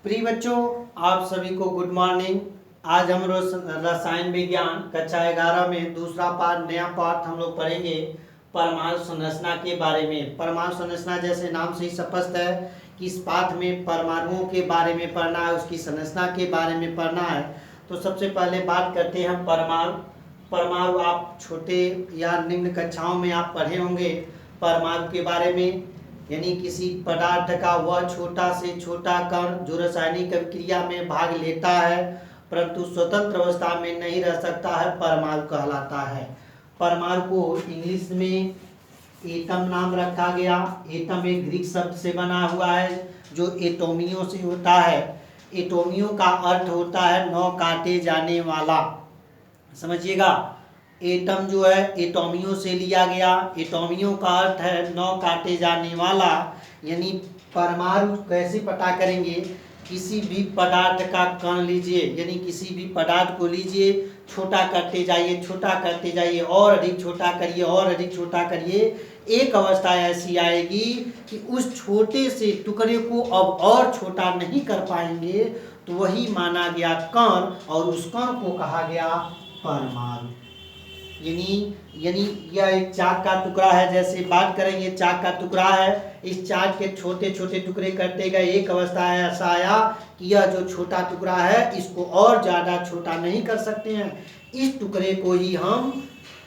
प्रिय बच्चों, आप सभी को गुड मॉर्निंग। आज हम रसायन विज्ञान कक्षा 11 में दूसरा पाठ नया पाठ हम लोग पढ़ेंगे परमाणु संरचना के बारे में। परमाणु संरचना जैसे नाम से ही स्पष्ट है कि इस पाठ में परमाणुओं के बारे में पढ़ना है, उसकी संरचना के बारे में पढ़ना है। तो सबसे पहले बात करते हैं परमाणु। परमाणु आप छोटे या निम्न कक्षाओं में आप पढ़े होंगे परमाणु के बारे में, यानी किसी पदार्थ का वह छोटा से छोटा कण जो रासायनिक अभिक्रिया में भाग लेता है परंतु स्वतंत्र अवस्था में नहीं रह सकता है, परमाणु कहलाता है। परमाणु को इंग्लिश में एटम नाम रखा गया। एटम एक ग्रीक शब्द से बना हुआ है जो एटोमियो से होता है। एटोमियो का अर्थ होता है नौ काटे जाने वाला। समझिएगा, एटम जो है एटोमियो से लिया गया। एटोमियो का अर्थ है नौ काटे जाने वाला। यानी परमाणु कैसे पता करेंगे, किसी भी पदार्थ का कण लीजिए, यानी किसी भी पदार्थ को लीजिए, छोटा करते जाइए, छोटा करते जाइए, और अधिक छोटा करिए, और अधिक छोटा करिए। एक अवस्था ऐसी आएगी कि उस छोटे से टुकड़े को अब और छोटा नहीं कर पाएंगे, तो वही माना गया कण, और उस कण को कहा गया परमाणु। यानी यह एक चाक का टुकड़ा है। जैसे बात करें, ये चाक का टुकड़ा है, इस चाक के छोटे छोटे टुकड़े करते गए, एक अवस्था ऐसा आया कि यह जो छोटा टुकड़ा है इसको और ज़्यादा छोटा नहीं कर सकते हैं। इस टुकड़े को ही हम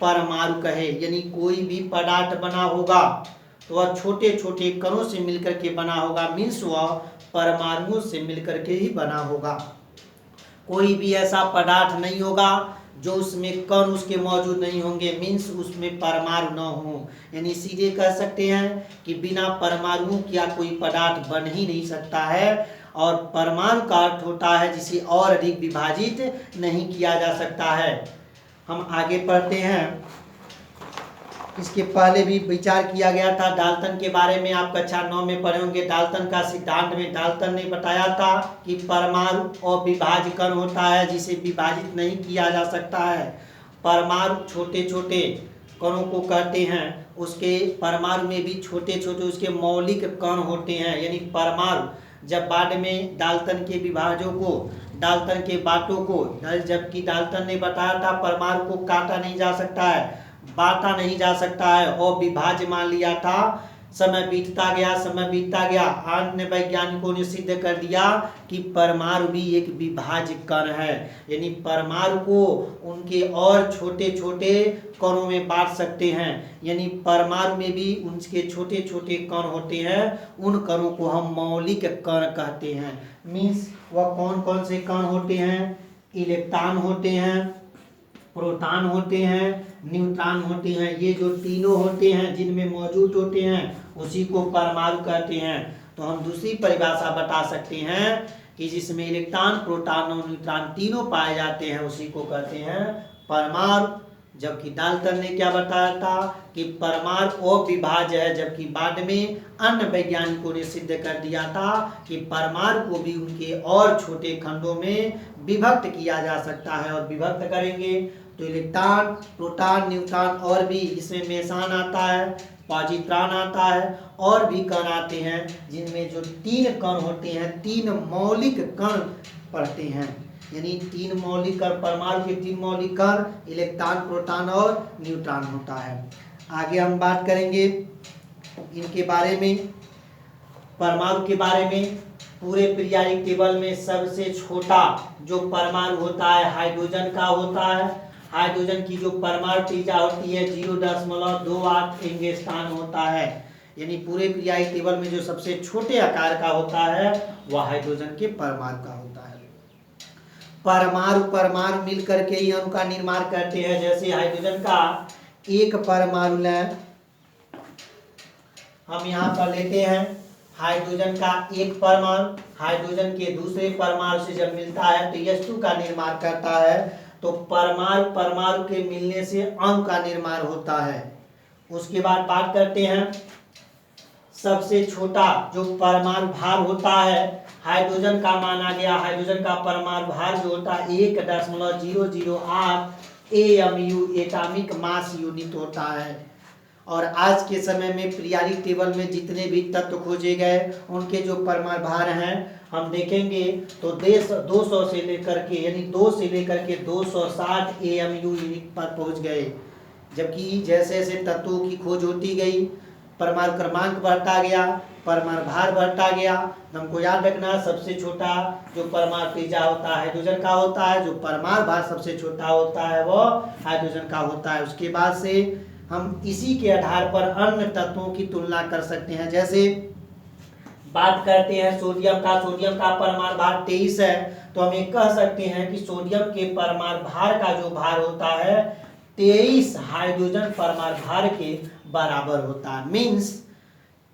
परमाणु कहे। यानी कोई भी पदार्थ बना होगा तो वह छोटे छोटे कणों से मिलकर के बना होगा, मीन्स वह परमाणुओं से मिलकर के ही बना होगा। कोई भी ऐसा पदार्थ नहीं होगा जो उसमें कण उसके मौजूद नहीं होंगे, मीन्स उसमें परमाणु न हो। यानी सीधे कह सकते हैं कि बिना परमाणुओं का कोई पदार्थ बन ही नहीं सकता है। और परमाणु का अर्थ होता है जिसे और अधिक विभाजित नहीं किया जा सकता है। हम आगे पढ़ते हैं। इसके पहले भी विचार किया गया था डाल्टन के बारे में, आप कक्षा 9 में पढ़े होंगे। डाल्टन का सिद्धांत में डाल्टन ने बताया था कि परमाणु अविभाज्य कण होता है जिसे विभाजित नहीं किया जा सकता है। परमाणु छोटे छोटे कणों को कहते हैं। उसके परमाणु में भी छोटे छोटे उसके मौलिक कण होते हैं। यानी परमाणु जब बाद में डाल्टन के विभाजों को, डाल्टन के बातों को, जबकि डाल्टन ने बताया था परमाणु को काटा नहीं जा सकता है, बांटा नहीं जा सकता है, और विभाज्य मान लिया था। समय बीतता गया, अन्य वैज्ञानिकों ने सिद्ध कर दिया कि परमाणु भी एक विभाज्य कण है। यानी परमाणु को उनके और छोटे छोटे कणों में बांट सकते हैं। यानी परमाणु में भी उनके छोटे छोटे कण होते हैं, उन कणों को हम मौलिक कण कहते हैं। मीन्स वह कौन कौन से कण होते हैं? इलेक्ट्रॉन होते हैं, प्रोटॉन होते हैं, न्यूट्रॉन होते हैं। ये जो तीनों होते हैं जिनमें मौजूद होते हैं उसी को परमाणु कहते हैं। तो हम दूसरी परिभाषा बता सकते हैं कि जिसमें इलेक्ट्रॉन, प्रोटॉन और न्यूट्रॉन तीनों पाए जाते हैं उसी को कहते हैं परमाणु। जबकि डाल्टन ने क्या बताया था कि परमाणु अविभाज्य है, जबकि बाद में अन्य वैज्ञानिकों ने सिद्ध कर दिया था कि परमाणु को भी उनके और छोटे खंडों में विभक्त किया जा सकता है। और विभक्त करेंगे तो इलेक्ट्रॉन, प्रोटॉन, न्यूट्रॉन और भी इसमें मेसान आता है, पॉजिट्रॉन आता है, और भी कण आते हैं जिनमें जो तीन कण होते हैं, तीन मौलिक कण पढ़ते हैं। यानी तीन मौलिक कण, परमाणु के तीन मौलिक कण इलेक्ट्रॉन, प्रोटॉन और न्यूट्रॉन होता है। आगे हम बात करेंगे इनके बारे में, परमाणु के बारे में। पूरे पीरियाडिक टेबल में सबसे छोटा जो परमाणु होता है हाइड्रोजन का होता है। हाइड्रोजन की जो परमाणु त्रिज्या होती है 0.28 एंगस्ट्रॉम होता है। यानी पूरे पीरियाडिक टेबल में जो सबसे छोटे आकार का होता है वह हाइड्रोजन के परमाणु का होता है। परमाणु मिलकर के ही अणु का निर्माण करते हैं। जैसे हाइड्रोजन का एक परमाणु लें, हम यहाँ पर लेते हैं हाइड्रोजन का एक परमाणु, हाइड्रोजन के दूसरे परमाणु से जब मिलता है तो H2 का निर्माण करता है। तो परमाणु के मिलने से अणु का निर्माण होता है। उसके बाद बात करते हैं सबसे छोटा जो परमाणु भार होता है हाइड्रोजन का माना गया। हाइड्रोजन का परमाणु भार जो होता है 1.008 AMU एटॉमिक मास यूनिट होता है। और आज के समय में पीरियोडिक टेबल में जितने भी तत्व खोजे गए उनके जो परमाणु भार हैं हम देखेंगे तो 200 से लेकर के यानी 2 से लेकर के 260 AMU यूनिट पर पहुंच गए। जबकि जैसे जैसे तत्वों की खोज होती गई परमाणु क्रमांक बढ़ता गया, परमाणु भार बढ़ता गया। हमको याद रखना सबसे छोटा जो परमाणु त्रिज्या होता है हाइड्रोजन का होता है, जो परमाणु भार सबसे छोटा होता है वो हाइड्रोजन का होता है। उसके बाद से हम इसी के आधार पर अन्य तत्वों की तुलना कर सकते हैं। जैसे बात करते हैं सोडियम का परमाणु भार 23 है, तो हम ये कह सकते हैं कि सोडियम के परमाणु भार का जो भार होता है 23 हाइड्रोजन परमाणु भार के बराबर होता है। मीन्स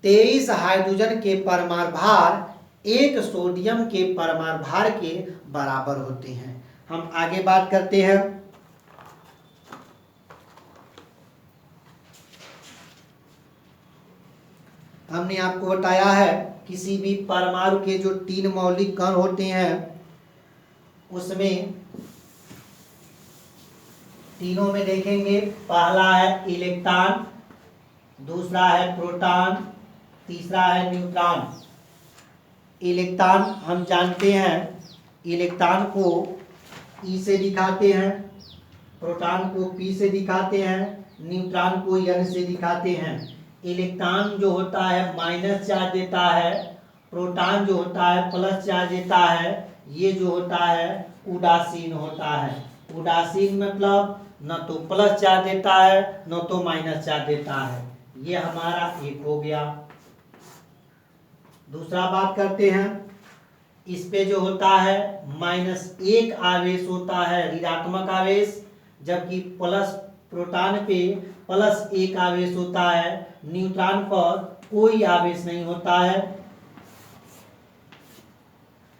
23 हाइड्रोजन के परमाणु भार एक सोडियम के परमाणु भार के बराबर होते हैं। हम आगे बात करते हैं। हमने आपको बताया है किसी भी परमाणु के जो 3 मौलिक कण होते हैं उसमें तीनों में देखेंगे, पहला है इलेक्ट्रॉन, दूसरा है प्रोटॉन, तीसरा है न्यूट्रॉन। इलेक्ट्रॉन हम जानते हैं, इलेक्ट्रॉन को E से दिखाते हैं, प्रोटॉन को P से दिखाते हैं, न्यूट्रॉन को N से दिखाते हैं। इलेक्ट्रॉन जो होता है माइनस चार्ज देता है, प्रोटॉन जो होता है प्लस चार्ज देता है। ये जो होता है उदासीन होता है। उदासीन मतलब न तो प्लस चार्ज देता है न तो माइनस चार्ज देता है। ये हमारा एक हो गया। दूसरा बात करते हैं, इस पे जो होता है -1 आवेश होता है ऋणात्मक आवेश, जबकि प्लस प्रोटॉन पे +1 आवेश होता है। न्यूट्रॉन पर कोई आवेश नहीं होता है।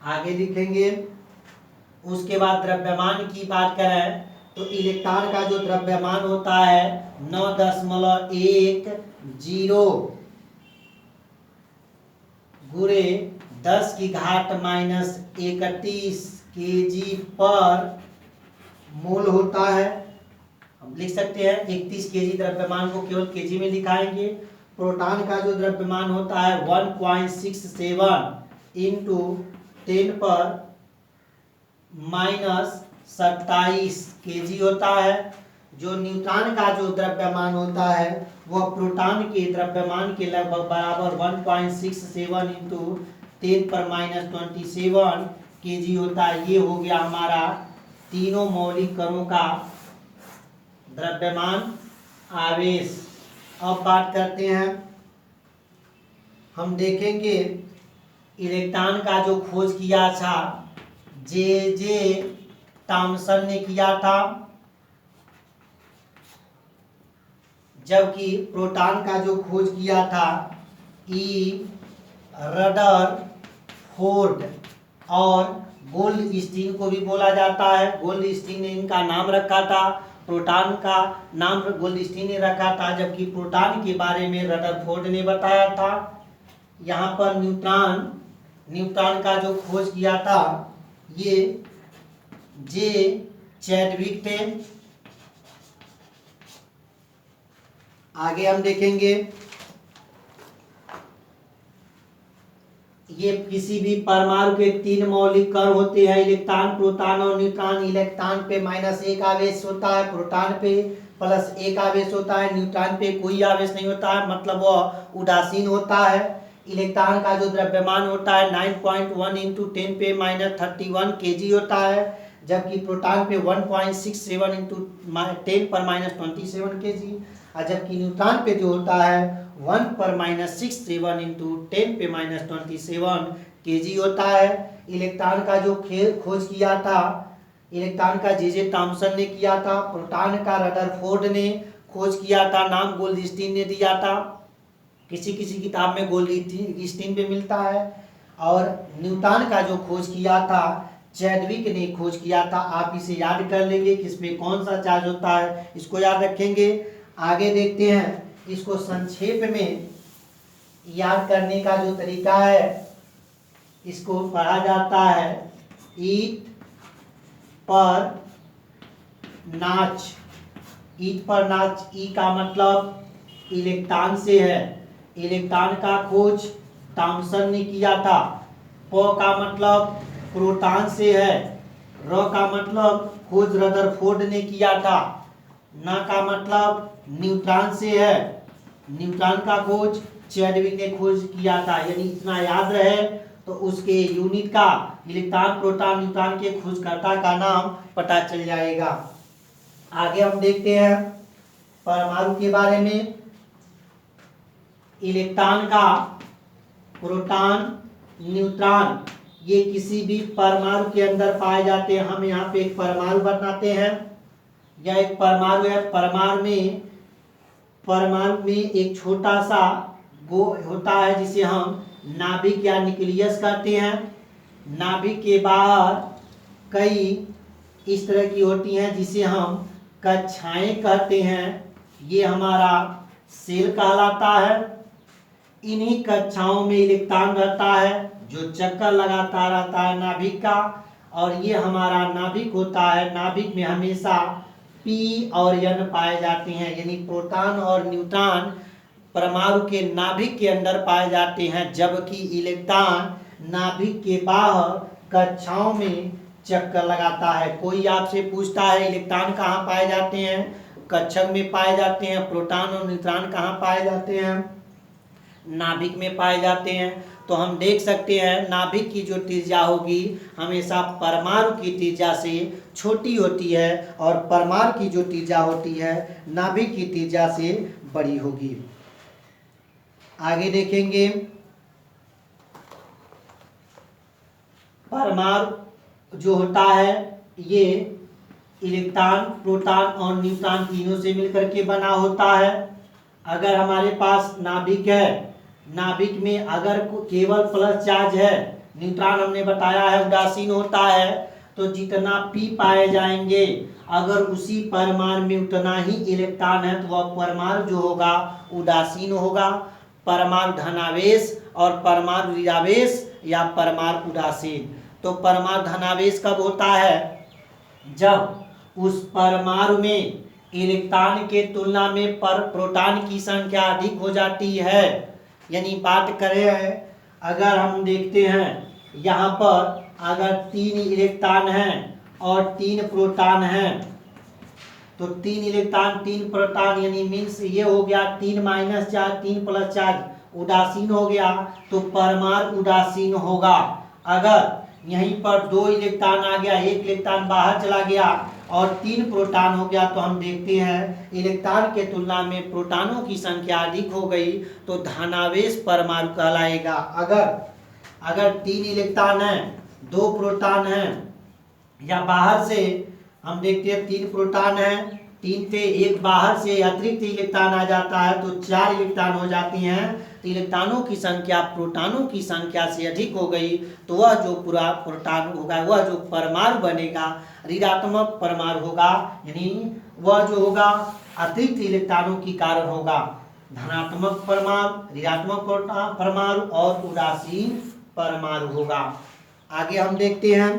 आगे लिखेंगे। उसके बाद द्रव्यमान की बात करें तो इलेक्ट्रॉन का जो द्रव्यमान होता है 9.10 गुणे 10⁻31 kg पर मोल होता है। हम लिख सकते हैं 31 kg द्रव्यमान को केवल kg में लिखाएंगे। प्रोटॉन का जो द्रव्यमान होता है 1.67 इंटू 10⁻27 kg होता है। जो न्यूट्रॉन का जो द्रव्यमान होता है वह प्रोटॉन के द्रव्यमान के लगभग बराबर 1.67 इंटू 10⁻27 kg होता है। ये हो गया हमारा तीनों मौलिक कणों का द्रव्यमान आवेश। अब बात करते हैं, हम देखेंगे इलेक्ट्रॉन का जो खोज किया था जे थॉमसन ने किया था, जबकि प्रोटॉन का जो खोज किया था ई रदरफोर्ड और गोल्डस्टीन को भी बोला जाता है। गोल्डस्टीन ने इनका नाम रखा था, प्रोटॉन का नाम गोल्डस्टीन ने रखा था, जबकि प्रोटॉन के बारे में रदरफोर्ड ने बताया था। यहाँ पर न्यूट्रॉन का जो खोज किया था ये जे चैडविक थे। आगे हम देखेंगे, ये किसी भी परमाणु के 3 मौलिक कण होते हैं, इलेक्ट्रॉन, प्रोटॉन और न्यूट्रॉन। इलेक्ट्रॉन पे -1 आवेश होता है, प्रोटॉन पे +1 आवेश होता है, न्यूट्रॉन पे कोई आवेश नहीं होता है, मतलब वह उदासीन होता है। इलेक्ट्रॉन का जो द्रव्यमान होता है 9.1 इंटू 10⁻31 kg होता है, जबकि प्रोटॉन पे 1.67 इंटू 10⁻27 kg, और जबकि न्यूट्रॉन पे जो होता है 1/-67 इंटू 10⁻27 kg होता है। इलेक्ट्रॉन का जो खोज किया था, इलेक्ट्रॉन का जे थॉमसन ने किया था, प्रोटॉन का रदरफोर्ड ने खोज किया था, नाम गोल्डस्टीन ने दिया था। किसी किसी किताब में गोल्डस्टीन पे मिलता है। और न्यूट्रॉन का जो खोज किया था चैडविक ने खोज किया था। आप इसे याद कर लेंगे कि इसमें कौन सा चार्ज होता है, इसको याद रखेंगे। आगे देखते हैं, इसको संक्षेप में याद करने का जो तरीका है इसको पढ़ा जाता है ईट पर नाच। ईट पर नाच, ई का मतलब इलेक्ट्रॉन से है। इलेक्ट्रॉन का खोज थॉमसन ने किया था। प का मतलब प्रोटॉन से है। र का मतलब खोज रदरफोर्ड ने किया था। न का मतलब न्यूट्रॉन से है। न्यूट्रॉन का खोज चैडविक ने खोज किया था। यानी इतना याद रहे तो उसके यूनिट का, इलेक्ट्रॉन प्रोटॉन न्यूट्रॉन के खोजकर्ता का नाम पता चल जाएगा। आगे हम देखते हैं परमाणु के बारे में। इलेक्ट्रॉन का, प्रोटॉन, न्यूट्रॉन ये किसी भी परमाणु के अंदर पाए जाते हैं। हम यहाँ पे एक परमाणु बनाते हैं। यह एक परमाणु है। परमाणु में एक छोटा सा गो होता है जिसे हम नाभिक या न्यूक्लियस कहते हैं। नाभिक के बाहर कई इस तरह की होती हैं जिसे हम कक्षाएं कहते हैं। ये हमारा सेल कहलाता है। इन्हीं कक्षाओं में इलेक्ट्रॉन रहता है जो चक्कर लगाता रहता है नाभिक का, और ये हमारा नाभिक होता है। नाभिक में हमेशा P और N पाए जाते हैं। यानी प्रोटॉन और न्यूट्रॉन परमाणु के नाभिक के अंदर पाए जाते हैं, जबकि इलेक्ट्रॉन नाभिक के बाहर कक्षाओं में चक्कर लगाता है। कोई आपसे पूछता है इलेक्ट्रॉन कहाँ पाए जाते हैं? कक्षक में पाए जाते हैं। प्रोटॉन और न्यूट्रॉन कहाँ पाए जाते हैं? नाभिक में पाए जाते हैं। तो हम देख सकते हैं नाभिक की जो त्रिज्या होगी हमेशा परमाणु की त्रिज्या से छोटी होती है, और परमाणु की जो त्रिज्या होती है नाभिक की त्रिज्या से बड़ी होगी। आगे देखेंगे परमाणु जो होता है ये इलेक्ट्रॉन, प्रोटॉन और न्यूट्रॉन तीनों से मिलकर के बना होता है। अगर हमारे पास नाभिक है, नाभिक में अगर केवल प्लस चार्ज है, न्यूट्रॉन हमने बताया है उदासीन होता है, तो जितना P पाए जाएंगे अगर उसी परमाणु में उतना ही इलेक्ट्रॉन है तो वह परमाणु जो होगा उदासीन होगा। परमाणु धनावेश और परमाणु ऋणावेश या परमाणु उदासीन। तो परमाणु धनावेश कब होता है? जब उस परमाणु में इलेक्ट्रॉन के तुलना में प्रोटॉन की संख्या अधिक हो जाती है। यानी बात करें, अगर हम देखते हैं यहाँ पर अगर 3 इलेक्ट्रॉन हैं और 3 प्रोटॉन हैं, तो 3 इलेक्ट्रॉन 3 प्रोटॉन यानी मीन्स ये हो गया 3 माइनस चार्ज 3 प्लस चार्ज उदासीन हो गया, तो परमाणु उदासीन होगा। अगर यहीं पर 2 इलेक्ट्रॉन आ गया, 1 इलेक्ट्रॉन बाहर चला गया और 3 प्रोटॉन हो गया, तो हम देखते हैं इलेक्ट्रॉन के तुलना में प्रोटॉनों की संख्या अधिक हो गई तो धनावेश परमाणु कहलाएगा। अगर 3 इलेक्ट्रॉन हैं, 2 प्रोटॉन हैं, या बाहर से हम देखते हैं 3 प्रोटॉन हैं, 3 से 1 बाहर से अतिरिक्त इलेक्ट्रॉन आ जाता है तो 4 इलेक्ट्रॉन हो जाती हैं। तो इलेक्ट्रॉनों की संख्या प्रोटॉनों की संख्या से अधिक हो गई तो वह जो पूरा प्रोटॉन होगा, वह जो परमाणु बनेगा ऋणात्मक परमाणु होगा। यानी वह जो होगा अतिरिक्त इलेक्ट्रॉनों के कारण होगा। धनात्मक परमाणु, ऋणात्मक परमाणु और उदासीन परमाणु होगा। आगे हम देखते हैं